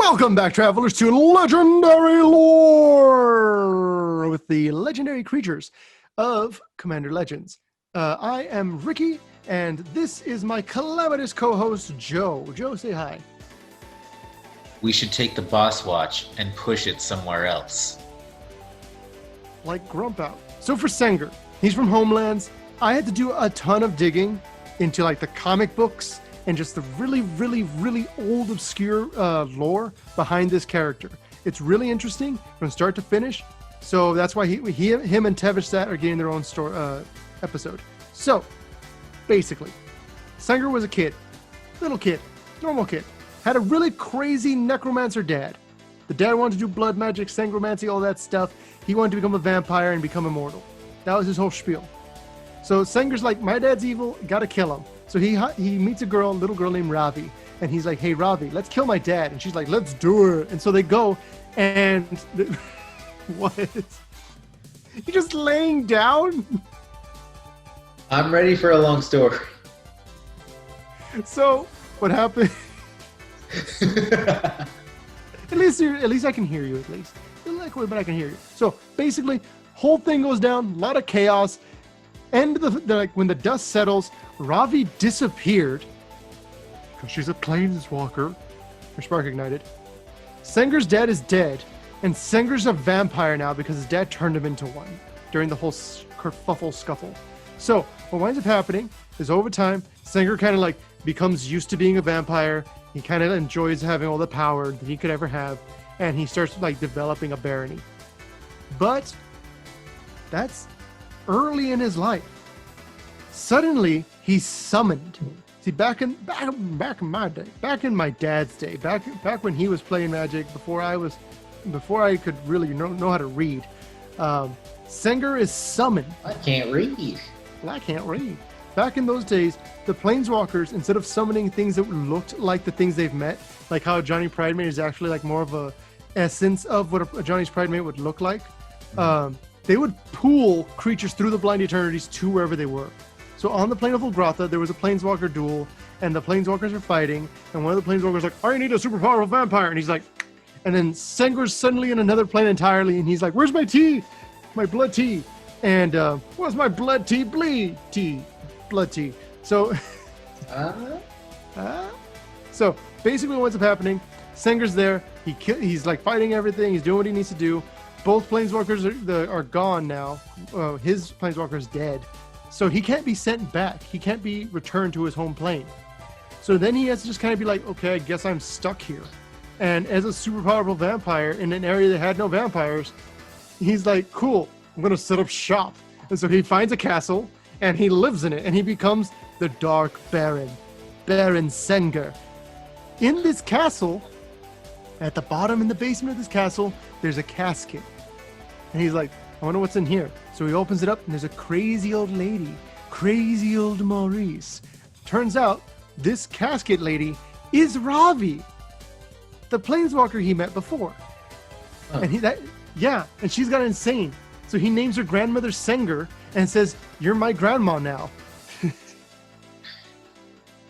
Welcome back, travelers, to Legendary Lore with the legendary creatures of Commander Legends. I am Ricky, and this is my calamitous co-host, Joe. Joe, say hi. We should take the boss watch and push it somewhere else. Like Grump out. So for Sengir, he's from Homelands. I had to do a ton of digging into like the comic books and just the really old obscure lore behind this character. It's really interesting from start to finish. So that's why him and Tevesh Szat are getting their own episode. So basically, Sengir was a kid, little kid, normal kid, had a really crazy necromancer dad. The dad wanted to do blood magic, sangromancy, all that stuff. He wanted to become a vampire and become immortal. That was his whole spiel. So Sengir's like, my dad's evil, gotta kill him. So he meets a little girl named Ravi, and he's like, hey, Ravi, let's kill my dad. And she's like, let's do it. And so they go, and what? You just laying down? I'm ready for a long story. So what happened? At least I can hear you. At least, but I can hear you. So basically, whole thing goes down. A lot of chaos. End when the dust settles, Ravi disappeared because she's a planeswalker. Her spark ignited. Sengir's dad is dead, and Sengir's a vampire now because his dad turned him into one during the whole kerfuffle scuffle. So what winds up happening is over time, Sengir kind of like becomes used to being a vampire. He kind of enjoys having all the power that he could ever have, and he starts like developing a barony. But that's early in his life. Suddenly, he's summoned. See, back in my day, back in my dad's day, back when he was playing Magic, before I could really know how to read, Sengir is summoned. I can't read. Well, I can't read. Back in those days, the Planeswalkers, instead of summoning things that looked like the things they've met, like how Johnny Pridemate is actually like more of a essence of what a Johnny's Pridemate would look like, they would pool creatures through the Blind Eternities to wherever they were. So on the plane of Ulgratha, there was a Planeswalker duel, and the Planeswalkers are fighting, and one of the Planeswalkers is like, I need a super powerful vampire, and he's like, and then Sengir's suddenly in another plane entirely, and he's like, where's my tea? My blood tea. And where's my blood tea? Bleed tea. Blood tea. So, so basically what's happening, Sengir's there, he's like fighting everything, he's doing what he needs to do. Both Planeswalkers are gone now. His Planeswalker is dead. So he can't be sent back. He can't be returned to his home plane. So then he has to just kind of be like, okay, I guess I'm stuck here. And as a super powerful vampire in an area that had no vampires, he's like, cool, I'm going to set up shop. And so he finds a castle, and he lives in it, and he becomes the Dark Baron, Baron Sengir. In this castle, at the bottom in the basement of this castle, there's a casket. And he's like, I wonder what's in here. So he opens it up, and there's a crazy old lady, crazy old Maurice. Turns out, this casket lady is Ravi, the Planeswalker he met before. Oh. And she's got insane. So he names her grandmother Sengir and says, you're my grandma now.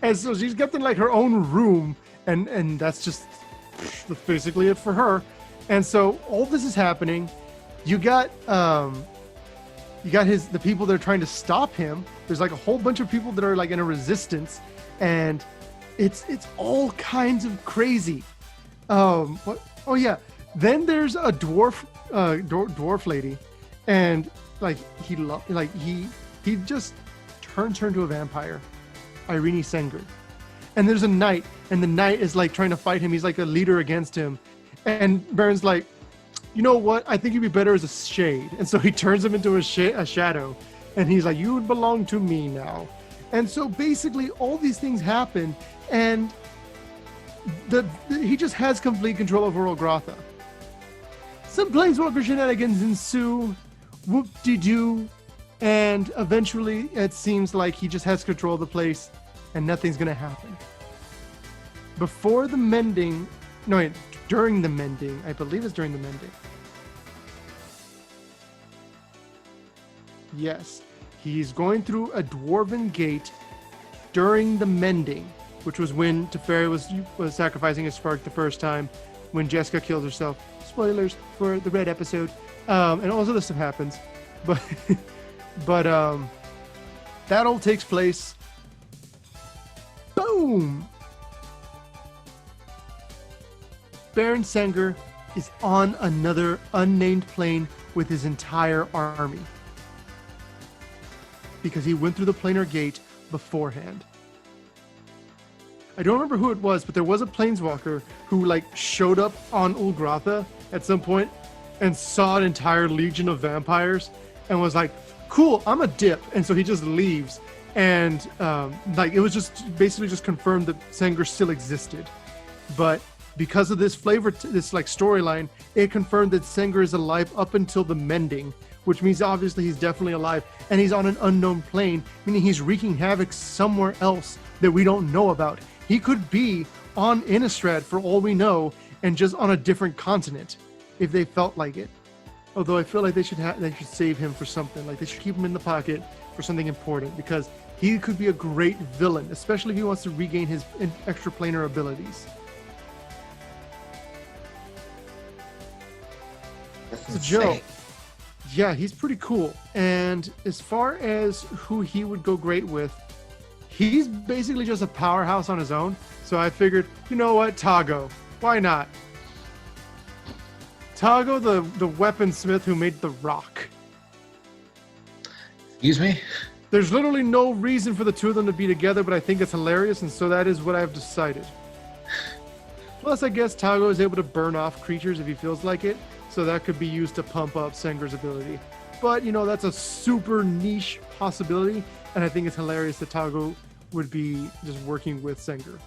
And so she's got like her own room, and that's basically it for her. And so all this is happening. You got the people that are trying to stop him. There's like a whole bunch of people that are like in a resistance, and it's all kinds of crazy. What? Oh yeah. Then there's a dwarf lady, and like he just turns her into a vampire, Irene Sengir. And there's a knight, and the knight is like trying to fight him. He's like a leader against him, and Baron's like, you know what? I think you'd be better as a shade. And so he turns him into a shadow, and he's like, you would belong to me now. And so basically all these things happen, and he just has complete control over Ulgratha. Some Planeswalker shenanigans ensue, whoop-de-doo, and eventually it seems like he just has control of the place, and nothing's going to happen. During the mending, I believe it's during the mending. Yes, he's going through a dwarven gate during the mending, which was when Teferi was sacrificing his spark the first time, when Jessica kills herself. Spoilers for the Red episode. And all this other stuff happens. But that all takes place. Boom! Baron Sengir is on another unnamed plane with his entire army. Because he went through the planar gate beforehand. I don't remember who it was, but there was a planeswalker who showed up on Ulgratha at some point and saw an entire legion of vampires and was like, cool, I'm a dip. And so he just leaves. And it was just basically just confirmed that Sengir still existed. But because of this flavor, this storyline, it confirmed that Sengir is alive up until the mending, which means obviously he's definitely alive. And he's on an unknown plane, meaning he's wreaking havoc somewhere else that we don't know about. He could be on Innistrad for all we know, and just on a different continent, if they felt like it. Although I feel like they should save him for something. Like they should keep him in the pocket for something important, because he could be a great villain, especially if he wants to regain his extra planar abilities. So Joe, yeah, he's pretty cool. And as far as who he would go great with, he's basically just a powerhouse on his own. So I figured, you know what, Tago, why not? Tago, the weaponsmith who made the rock. Excuse me? There's literally no reason for the two of them to be together, but I think it's hilarious, and so that is what I've decided. Plus, I guess Tago is able to burn off creatures if he feels like it, so that could be used to pump up Sengir's ability. But, that's a super niche possibility, and I think it's hilarious that Tago would be just working with Sengir.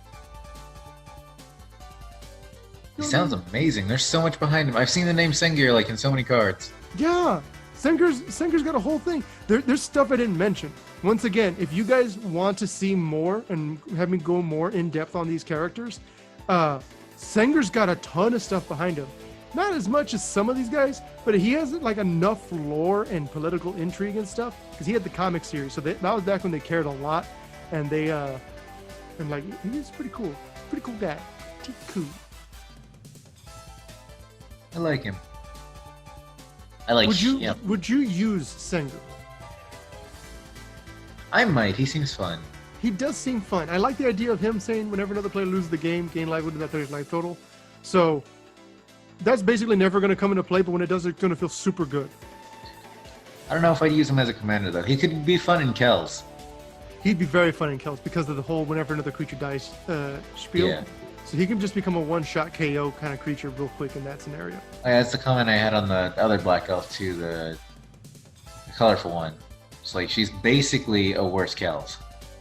He sounds amazing. There's so much behind him. I've seen the name Sengir in so many cards. Yeah, Sengir's got a whole thing. There's stuff I didn't mention. Once again, if you guys want to see more and have me go more in depth on these characters, Sengir's got a ton of stuff behind him. Not as much as some of these guys, but he has enough lore and political intrigue and stuff, because he had the comic series. So that was back when they cared a lot, and he's pretty cool. Pretty cool guy. Pretty cool. I like him. Would you use Sengir? I might. He seems fun. He does seem fun. I like the idea of him saying whenever another player loses the game, gain life within that player's life total. So that's basically never going to come into play, but when it does, it's going to feel super good. I don't know if I'd use him as a commander, though. He could be fun in Kells. He'd be very fun in Kells because of the whole whenever another creature dies spiel. Yeah. So he can just become a one-shot KO kind of creature real quick in that scenario. Oh, yeah, that's the comment I had on the other Black Elf, too, the colorful one. It's she's basically a worse Kells.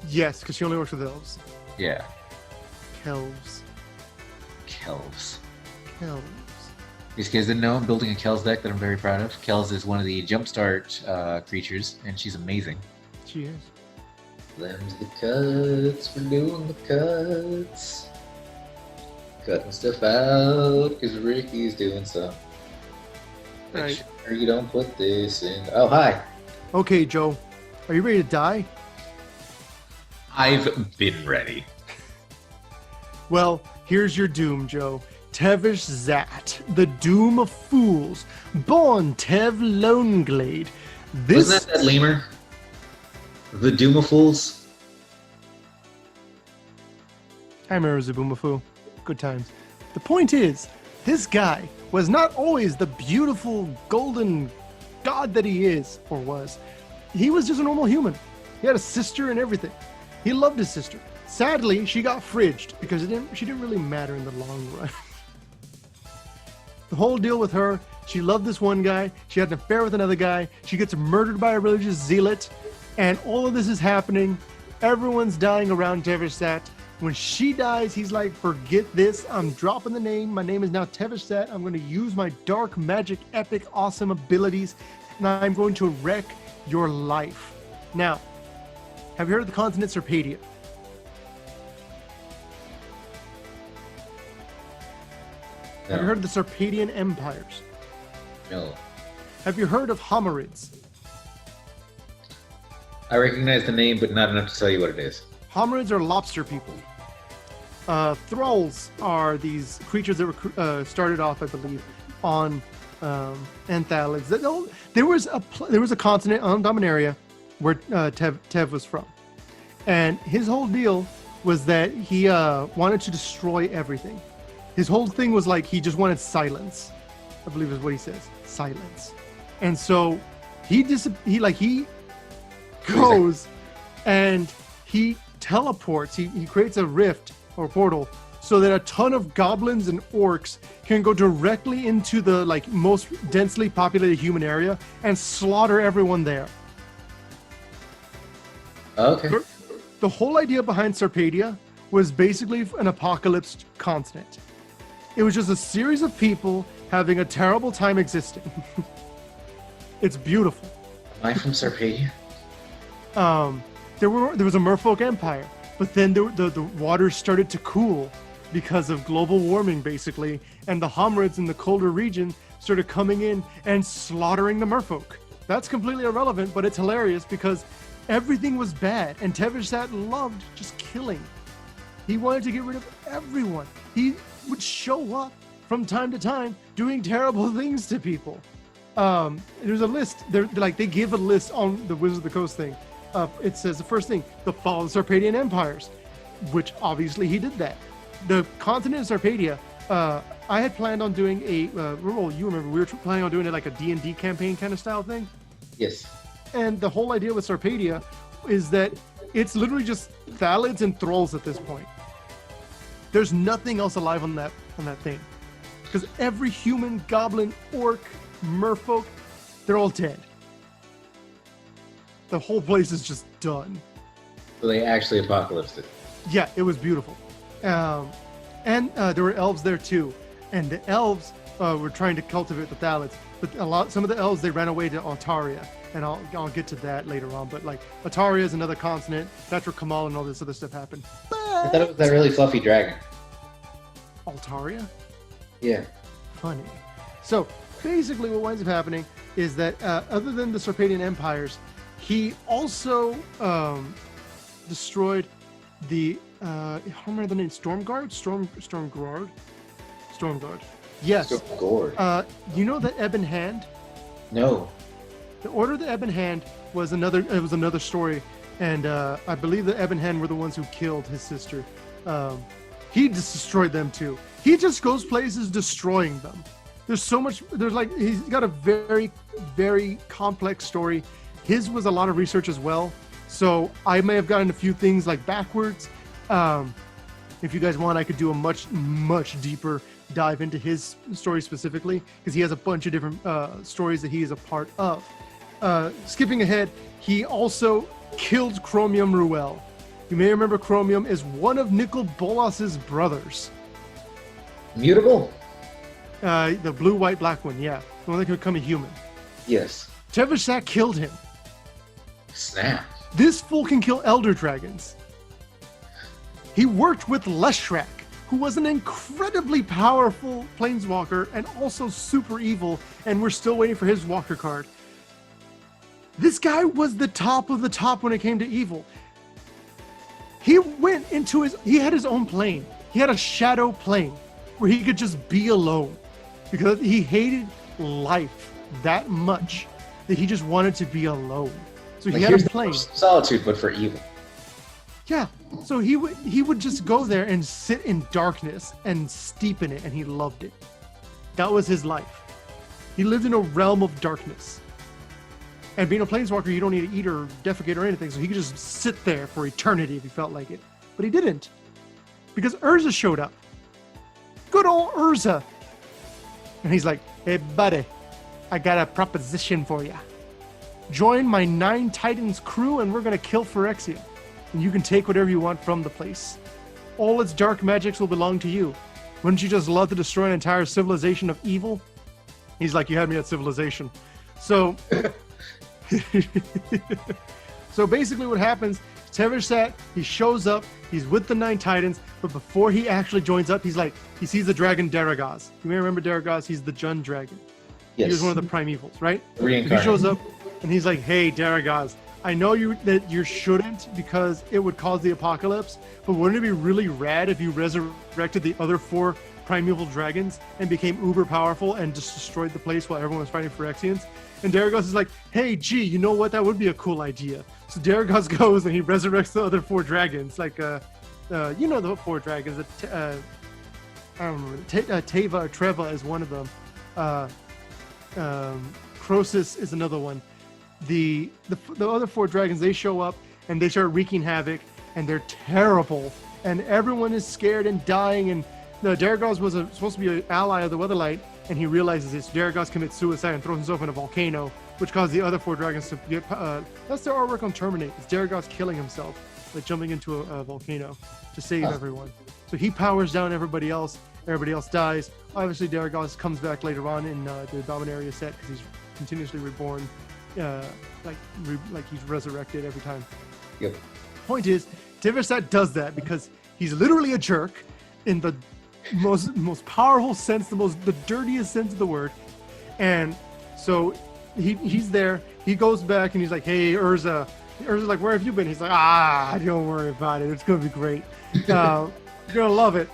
Yes, because she only works with elves. Yeah. Kells. These kids didn't know I'm building a Kells deck that I'm very proud of. Kells is one of the jumpstart creatures, and she's amazing. She is. Them's the cuts, we're doing the cuts. Cutting stuff out, because Ricky's doing stuff. Make right. sure you don't put this in. Oh, hi. Okay, Joe. Are you ready to die? I've been ready. Well, here's your doom, Joe. Tevesh Szat, the doom of fools, born Tev Loneglade. Wasn't that lemur? The doom of fools? I remember Zabumafu. Good times. The point is, this guy was not always the beautiful golden god that he is, or was. He was just a normal human. He had a sister and everything. He loved his sister. Sadly, she got fridged because she didn't really matter in the long run. The whole deal with her, she loved this one guy, she had an affair with another guy, she gets murdered by a religious zealot, and all of this is happening. Everyone's dying around Tevesh Szat. When she dies, he's like, forget this, I'm dropping the name, my name is now Tevesh Szat, I'm going to use my dark magic epic awesome abilities, and I'm going to wreck your life. Now, have you heard of the continent Serpadia? No. Have you heard of the Serpadian empires? No. Have you heard of Homerids? I recognize the name, but not enough to tell you what it is. Homerids are lobster people. Thralls are these creatures that were started off, I believe, on Anthalids. There was a continent on Dominaria where Tev was from, and his whole deal was that he wanted to destroy everything. His whole thing was like he just wanted silence, I believe is what he says, silence. And so he goes and he teleports. He creates a rift or portal so that a ton of goblins and orcs can go directly into the most densely populated human area and slaughter everyone there. Okay. The whole idea behind Sarpedia was basically an apocalypse continent. It was just a series of people having a terrible time existing. It's beautiful. Am I from Sarpedia? There was a merfolk empire, but then the waters started to cool because of global warming, basically, and the Homrids in the colder region started coming in and slaughtering the merfolk. That's completely irrelevant, but it's hilarious because everything was bad, and Tevesh Szat loved just killing. He wanted to get rid of everyone. He would show up from time to time doing terrible things to people. There's a list. They give a list on the Wizards of the Coast thing. It says the first thing, the fall of the Sarpedian empires, which obviously he did that. The continent of Sarpedia, I had planned on doing you remember we were planning on doing it like a D&D campaign kind of style thing? Yes. And the whole idea with Sarpedia is that it's literally just Thalids and Thralls at this point. There's nothing else alive on that thing. Because every human, goblin, orc, merfolk, they're all dead. The whole place is just done. So they actually apocalypsed it. Yeah, it was beautiful. And there were elves there too. And the elves were trying to cultivate the Thalids. But some of the elves, they ran away to Altaria. And I'll get to that later on. But Altaria is another continent. That's where Kamal and all this other stuff happened. I thought it was that really fluffy dragon. Altaria? Yeah. Funny. So basically what winds up happening is that other than the Sarpedian empires, he also destroyed the I don't remember the name, Stormguard? Stormguard? Yes. Stormguard. You know the Ebon Hand? No. The Order of the Ebon Hand was another story, and I believe the Ebon Hand were the ones who killed his sister. He just destroyed them too. He just goes places destroying them. There's so much. He's got a very, very complex story. His was a lot of research as well, so I may have gotten a few things backwards. If you guys want, I could do a much, much deeper dive into his story specifically, because he has a bunch of different stories that he is a part of. Skipping ahead, he also killed Chromium Ruel. You may remember Chromium is one of Nicol Bolas's brothers. Mutable? The blue, white, black one, yeah. The one that could become a human. Yes. Tevesh Szat killed him. Snap. This fool can kill elder dragons. He worked with Leshrak, who was an incredibly powerful planeswalker and also super evil, and we're still waiting for his walker card. This guy was the top of the top when it came to evil. He had his own plane. He had a shadow plane where he could just be alone because he hated life that much that he just wanted to be alone. So he had a plane. Solitude, but for evil. Yeah. So he would just go there and sit in darkness and steep in it, and he loved it. That was his life. He lived in a realm of darkness. And being a planeswalker, you don't need to eat or defecate or anything, so he could just sit there for eternity if he felt like it. But he didn't. Because Urza showed up. Good old Urza. And he's like, hey, buddy, I got a proposition for you. Join my 9 Titans crew, and we're going to kill Phyrexia. And you can take whatever you want from the place. All its dark magics will belong to you. Wouldn't you just love to destroy an entire civilization of evil? He's like, you had me at civilization. So... So basically what happens, Tevesh Szat, he shows up, he's with the 9 Titans, but before he actually joins up, he sees the dragon Daragaz. You may remember Daragaz, he's the Jund dragon. Yes. He was one of the primevals, right? Reincarnated. He shows up and he's like, hey, Daragaz, I know that you shouldn't because it would cause the apocalypse, but wouldn't it be really rad if you resurrected the other 4 primeval dragons and became uber powerful and just destroyed the place while everyone was fighting Phyrexians? And Daragos is like, hey, gee, you know what? That would be a cool idea. So Daragos goes and he resurrects the other 4 dragons. Like, you know the 4 dragons. I don't remember. Teva or Treva is one of them. Croesus is another one. The other 4 dragons, they show up and they start wreaking havoc, and they're terrible. And everyone is scared and dying. And Daragos was supposed to be an ally of the Weatherlight, and he realizes this. Daragos commits suicide and throws himself in a volcano, which caused the other 4 dragons to get. That's their artwork on Terminate. It's Daragos killing himself, like jumping into a volcano to save everyone. So he powers down everybody else. Everybody else dies. Obviously, Daragos comes back later on in the Dominaria set because he's continuously reborn, like he's resurrected every time. Yep. Point is, Tevesh Szat does that because he's literally a jerk in the most powerful sense, the dirtiest sense of the word. And so he's there. He goes back and he's like, "Hey, Urza." Urza's like, "Where have you been?" He's like, "Don't worry about it. It's gonna be great. You're gonna love it."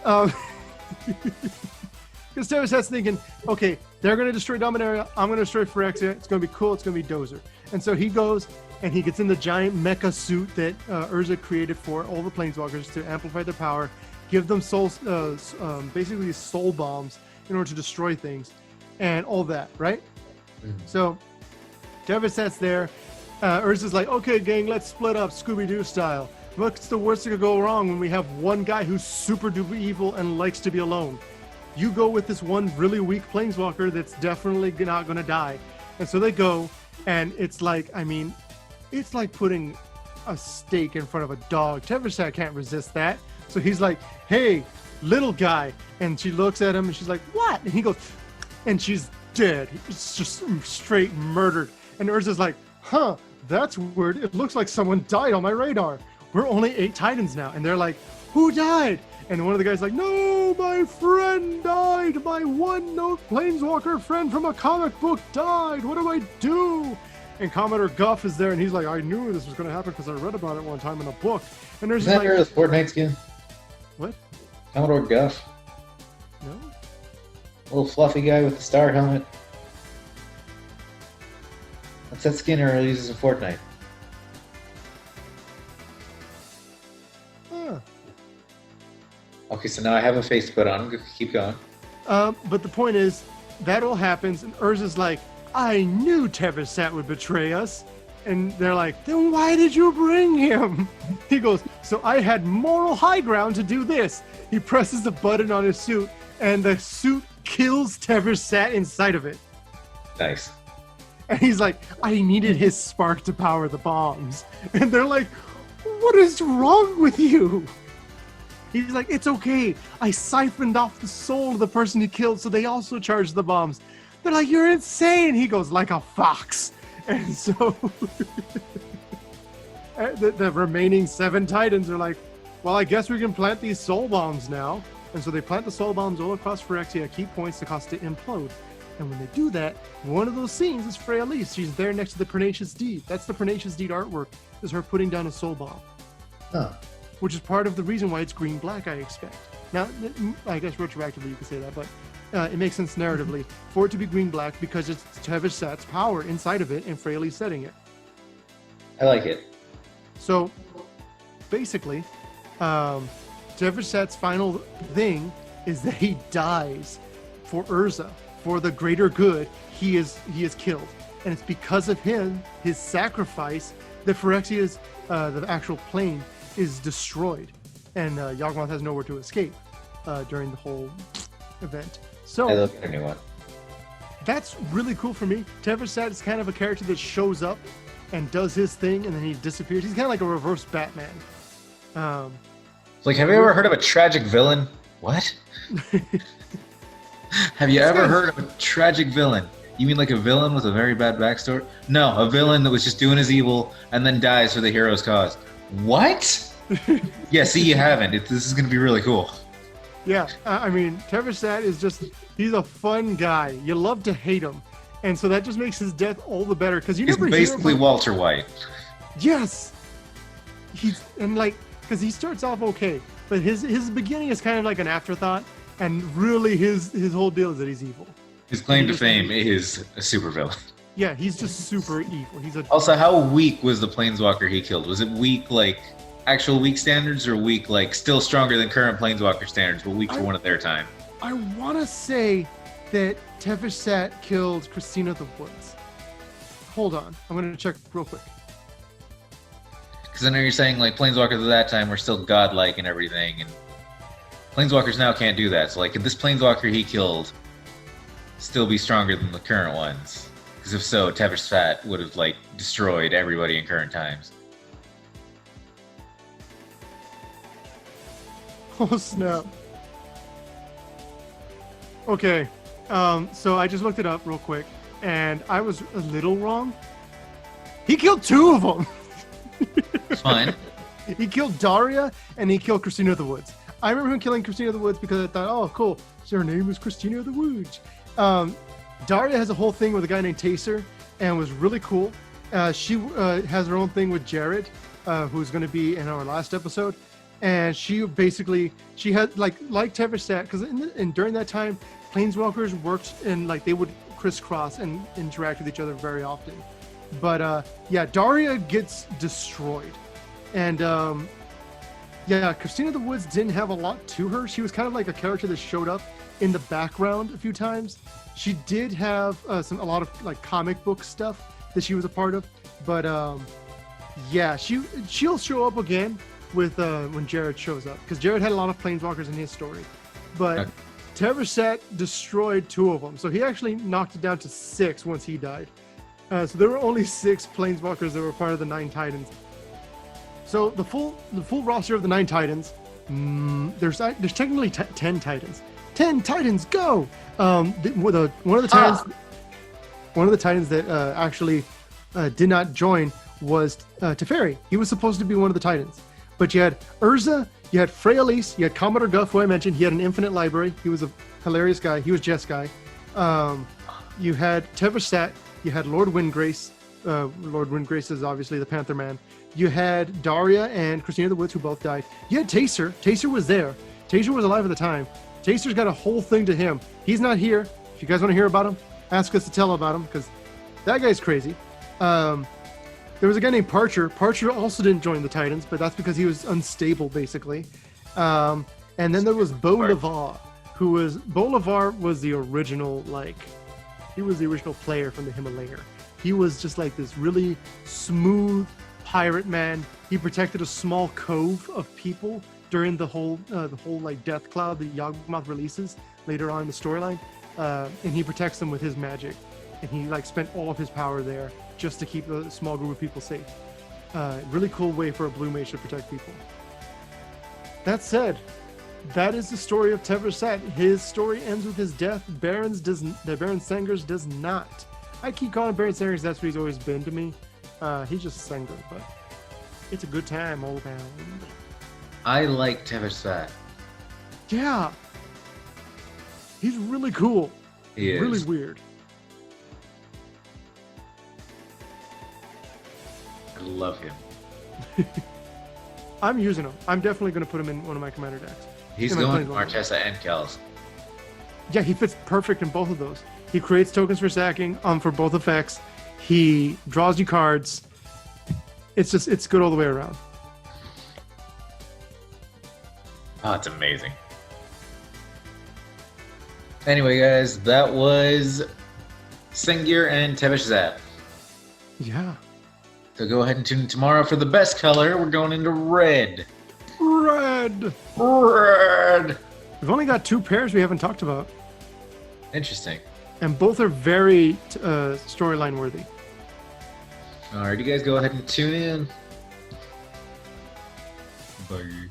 Because Tevesh Szat's thinking, okay, they're going to destroy Dominaria. I'm going to destroy Phyrexia. It's going to be cool. It's going to be Dozer. And so he goes and he gets in the giant mecha suit that Urza created for all the Planeswalkers to amplify their power, give them basically soul bombs in order to destroy things and all that, right? Mm-hmm. So Tevesh Szat's there. Urza's like, okay, gang, let's split up Scooby-Doo style. What's the worst that could go wrong when we have one guy who's super duper evil and likes to be alone? You go with this one really weak planeswalker that's definitely not going to die. And so they go, and it's like, it's like putting a steak in front of a dog. Tevesh Szat can't resist that. So he's like, hey, little guy. And she looks at him and she's like, what? And he goes, and she's dead. It's just straight murdered. And Urza's like, huh, that's weird. It looks like someone died on my radar. We're only 8 Titans now. And they're like, who died? And one of the guys like, no, my friend died. My one-note planeswalker friend from a comic book died. What do I do? And Commodore Guff is there, and he's like, I knew this was going to happen because I read about it one time in a book. And there's like, the Fortnite skin? What? Commodore Guff. No. Little fluffy guy with the star helmet. That's that skin he uses in Fortnite. Okay, so now I have a face to put on. Keep going. But the point is, that all happens, and Urza's like, I knew Tevesh Szat would betray us. And they're like, then why did you bring him? He goes, so I had moral high ground to do this. He presses the button on his suit, and the suit kills Tevesh Szat inside of it. Nice. And he's like, I needed his spark to power the bombs. And they're like, what is wrong with you? He's like, it's okay. I siphoned off the soul of the person he killed, so they also charged the bombs. They're like, you're insane. He goes, like a fox. And so the remaining 7 Titans are like, well, I guess we can plant these soul bombs now. And so they plant the soul bombs all across Phyrexia, key points to cause it to implode. And when they do that, one of those scenes is Freya Elise. She's there next to the Pernicious Deed. That's the Pernicious Deed artwork, is her putting down a soul bomb. Huh. Which is part of the reason why it's green-black, I expect. Now, I guess retroactively you could say that, but it makes sense narratively for it to be green-black because it's Tevesh Szat's power inside of it and Fraley setting it. I like it. So, basically, Tevesh Szat's final thing is that he dies for Urza. For the greater good, he is killed. And it's because of him, his sacrifice, that Phyrexia's, the actual plane, is destroyed, and Yawgmoth has nowhere to escape during the whole event. So I love a new one. That's really cool for me. Tevesh Szat is kind of a character that shows up and does his thing, and then he disappears. He's kind of like a reverse Batman. Like, have you ever heard of a tragic villain? What? Have you ever heard of a tragic villain? You mean like a villain with a very bad backstory? No, a villain that was just doing his evil and then dies for the hero's cause. What? Yeah, see, you haven't. This is going to be really cool. Yeah, Tevesh Szat is he's a fun guy. You love to hate him. And so that just makes his death all the better. Because He's basically Walter White. Yes, because he starts off okay, but his beginning is kind of like an afterthought, and really his whole deal is that he's evil. His claim to fame is a supervillain. Yeah, he's just super evil. Also, how weak was the planeswalker he killed? Was it weak like actual weak standards, or weak like still stronger than current planeswalker standards, but weak for one of their time? I want to say that Tevesh Szat killed Christina of the Woods. Hold on, I'm gonna check real quick. Because I know you're saying like planeswalkers at that time were still godlike and everything, and planeswalkers now can't do that. So like, could this planeswalker he killed still be stronger than the current ones? Because if so, Tevesh Szat would have like destroyed everybody in current times. Oh snap. Okay, so I just looked it up real quick, and I was a little wrong. He killed two of them. It's fine. He killed Daria and he killed Christina of the Woods. I remember him killing Christina of the Woods because I thought, oh, cool. So her name was Christina of the Woods. Daria has a whole thing with a guy named Taser and was really cool. She has her own thing with Jared, who's going to be in our last episode. And she had like Tevesh Szat, because during that time, planeswalkers worked and like they would crisscross and interact with each other very often. But yeah, Daria gets destroyed. And yeah, Christina of the Woods didn't have a lot to her. She was kind of like a character that showed up in the background a few times. She did have a lot of like comic book stuff that she was a part of. But yeah, she'll show up again with when Jared shows up, because Jared had a lot of planeswalkers in his story. But Tevesh Szat destroyed two of them. So he actually knocked it down to 6 once he died. So there were only 6 planeswalkers that were part of the 9 Titans. So the full roster of the 9 Titans, there's technically 10 Titans. 10 Titans, go! One of the Titans that actually did not join was Teferi. He was supposed to be one of the Titans. But you had Urza, you had Freyalise, you had Commodore Guff, who I mentioned. He had an infinite library. He was a hilarious guy. He was Jess guy. You had Tevesh Szat. You had Lord Windgrace. Lord Windgrace is obviously the Panther Man. You had Daria and Christina of the Woods, who both died. You had Taser. Taser was there. Taser was alive at the time. Taser's got a whole thing to him. He's not here. If you guys want to hear about him, ask us to tell about him, because that guy's crazy. There was a guy named Parcher. Parcher also didn't join the Titans, but that's because he was unstable, basically. And then there was Bolivar, Bolivar was the original, he was the original player from the Himalaya. He was just like this really smooth pirate man. He protected a small cove of people during the whole death cloud that Yawgmoth releases later on in the storyline. And he protects them with his magic. And he spent all of his power there just to keep a small group of people safe. Really cool way for a blue mage to protect people. That said, that is the story of Tevesh Szat. His story ends with his death. Baron Sengir's does not. I keep calling Baron Sengir, that's what he's always been to me. He's just Sengir, but it's a good time all around. I like Tevesh Szat. Yeah. He's really cool. He is. Really weird. I love him. I'm using him. I'm definitely going to put him in one of my commander decks. He's going Martessa and Kells. Yeah, he fits perfect in both of those. He creates tokens for sacking for both effects. He draws you cards. It's good all the way around. Oh, it's amazing. Anyway, guys, that was Sengir and Tevesh Szat. Yeah. So go ahead and tune in tomorrow for the best color. We're going into red. Red. We've only got 2 pairs we haven't talked about. Interesting. And both are very storyline worthy. All right, you guys go ahead and tune in. Bye.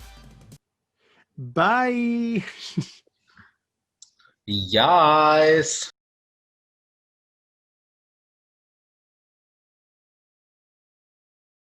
Bye. Yes.